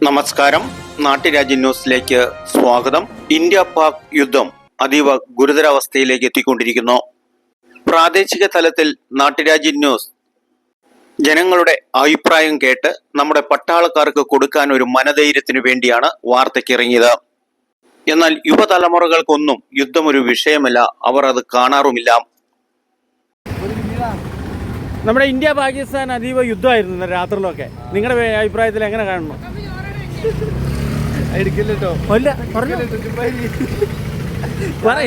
നമസ്കാരം. നാട്ടുരാജ്യ ന്യൂസിലേക്ക് സ്വാഗതം. ഇന്ത്യ പാക് യുദ്ധം അതീവ ഗുരുതരാവസ്ഥയിലേക്ക് എത്തിക്കൊണ്ടിരിക്കുന്നു. പ്രാദേശിക തലത്തിൽ നാട്ടുരാജ്യ ന്യൂസ് ജനങ്ങളുടെ അഭിപ്രായം കേട്ട് നമ്മുടെ പട്ടാളക്കാർക്ക് കൊടുക്കാൻ ഒരു മനധൈര്യത്തിനു വേണ്ടിയാണ് വാർത്തയ്ക്കിറങ്ങിയത്. എന്നാൽ യുവതലമുറകൾക്കൊന്നും യുദ്ധം ഒരു വിഷയമല്ല, അവർ അത് കാണാറുമില്ല. നമ്മുടെ ഇന്ത്യ പാകിസ്ഥാൻ അതീവ യുദ്ധമായിരുന്നു ഇന്നലെ രാത്രിയിലൊക്കെ. നിങ്ങളുടെ അഭിപ്രായത്തിൽ എങ്ങനെ കാണുന്നു?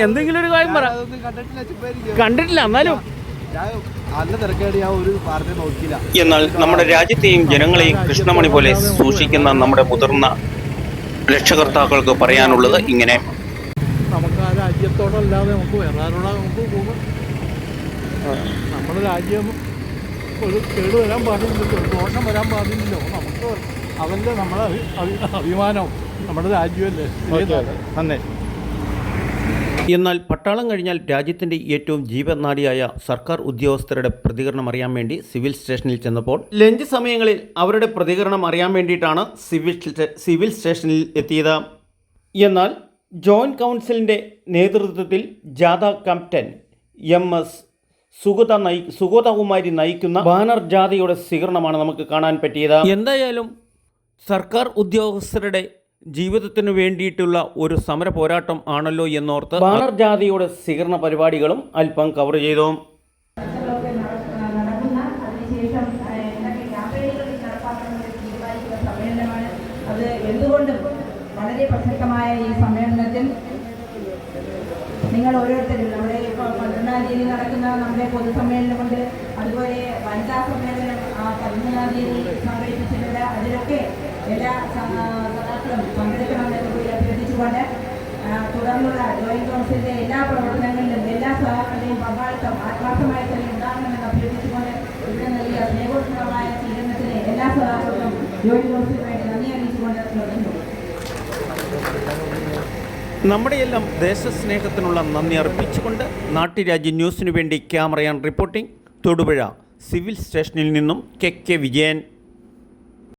എന്തെങ്കിലും ഒരു കാര്യം പറ. കണ്ടിട്ടില്ല, എന്നാലും എന്നാൽ നമ്മുടെ രാജ്യത്തെയും ജനങ്ങളെയും കൃഷ്ണമണി പോലെ സൂക്ഷിക്കുന്ന നമ്മുടെ മുതിർന്ന രക്ഷകർത്താക്കൾക്ക് പറയാനുള്ളത് ഇങ്ങനെ: നമുക്ക് ആ രാജ്യത്തോടല്ലാതെ നമുക്ക് വേറാനുള്ള നമുക്ക് പോകും. നമ്മുടെ രാജ്യം ഒരു കേട് വരാൻ പാടില്ലല്ലോ, ഒരു ദോഷം വരാൻ പാടില്ലല്ലോ. നമുക്ക് അതല്ലേ നമ്മളെ അഭിമാനം, നമ്മുടെ രാജ്യമല്ലേ. തന്നെ. എന്നാൽ പട്ടാളം കഴിഞ്ഞാൽ രാജ്യത്തിൻ്റെ ഏറ്റവും ജീവനാഡിയായ സർക്കാർ ഉദ്യോഗസ്ഥരുടെ പ്രതികരണം അറിയാൻ വേണ്ടി സിവിൽ സ്റ്റേഷനിൽ ചെന്നപ്പോൾ ലഞ്ച് സമയങ്ങളിൽ അവരുടെ പ്രതികരണം അറിയാൻ വേണ്ടിയിട്ടാണ് സിവിൽ സ്റ്റേഷനിൽ എത്തിയത്. എന്നാൽ ജോയിൻറ്റ് കൗൺസിലിൻ്റെ നേതൃത്വത്തിൽ ജാഥ ക്യാപ്റ്റൻ MS സുഗതകുമാരി നയിക്കുന്ന ബാനർ ജാഥയുടെ സ്വീകരണമാണ് നമുക്ക് കാണാൻ പറ്റിയത്. എന്തായാലും സർക്കാർ ഉദ്യോഗസ്ഥരുടെ ജീവിതത്തിനു വേണ്ടിയിട്ടുള്ള ഒരു സമര പോരാട്ടം ആണല്ലോ എന്നോർത്ത് ബാനർ ജാഥയുടെ സ്വീകരണ പരിപാടികളും അല്പം കവർ ചെയ്തു. അത് എന്തുകൊണ്ടും വളരെ പ്രസക്തമായ ഈ സമ്മേളനത്തിൽ നിങ്ങൾ ഓരോരുത്തരും നമ്മുടെ ഇപ്പോൾ 12-ാം തീയതി നടക്കുന്ന നമ്മുടെ പൊതുസമ്മേളനമുണ്ട്, അതുപോലെ വനിതാ സമ്മേളനം 13-ാം തീയതി സംഘടിപ്പിച്ചിട്ടുണ്ട്. അതിലൊക്കെ എല്ലാ സദാക്കളും പങ്കെടുക്കണമെന്ന് കൂടി അഭ്യർത്ഥിച്ചുകൊണ്ട് തുടർന്നുള്ള ജോയിന്റ് കൗൺസിലിൻ്റെ എല്ലാ പ്രവർത്തനങ്ങളിലും എല്ലാ സദാക്കളുടെയും പങ്കാളിത്തം ആത്മാർത്ഥമായി തന്നെ ഉണ്ടാകണമെന്ന് അഭ്യർത്ഥിച്ചുകൊണ്ട് ഇവിടെ നൽകിയ സ്നേഹോത്സവമായ സ്വീകരണത്തിന് എല്ലാ സദാക്കൾക്കും ജോയിന്റ് കൗൺസിലിന് വേണ്ടി നന്ദി അറിയിച്ചുകൊണ്ട് തുടങ്ങുന്നു. നമ്മുടെയെല്ലാം ദേശസ്നേഹത്തിനുള്ള നന്ദി അർപ്പിച്ചുകൊണ്ട് നാട്ടുരാജ്യ ന്യൂസിനു വേണ്ടി ക്യാമറയാൻ റിപ്പോർട്ടിംഗ് തൊടുപുഴ സിവിൽ സ്റ്റേഷനിൽ നിന്നും KK വിജയൻ.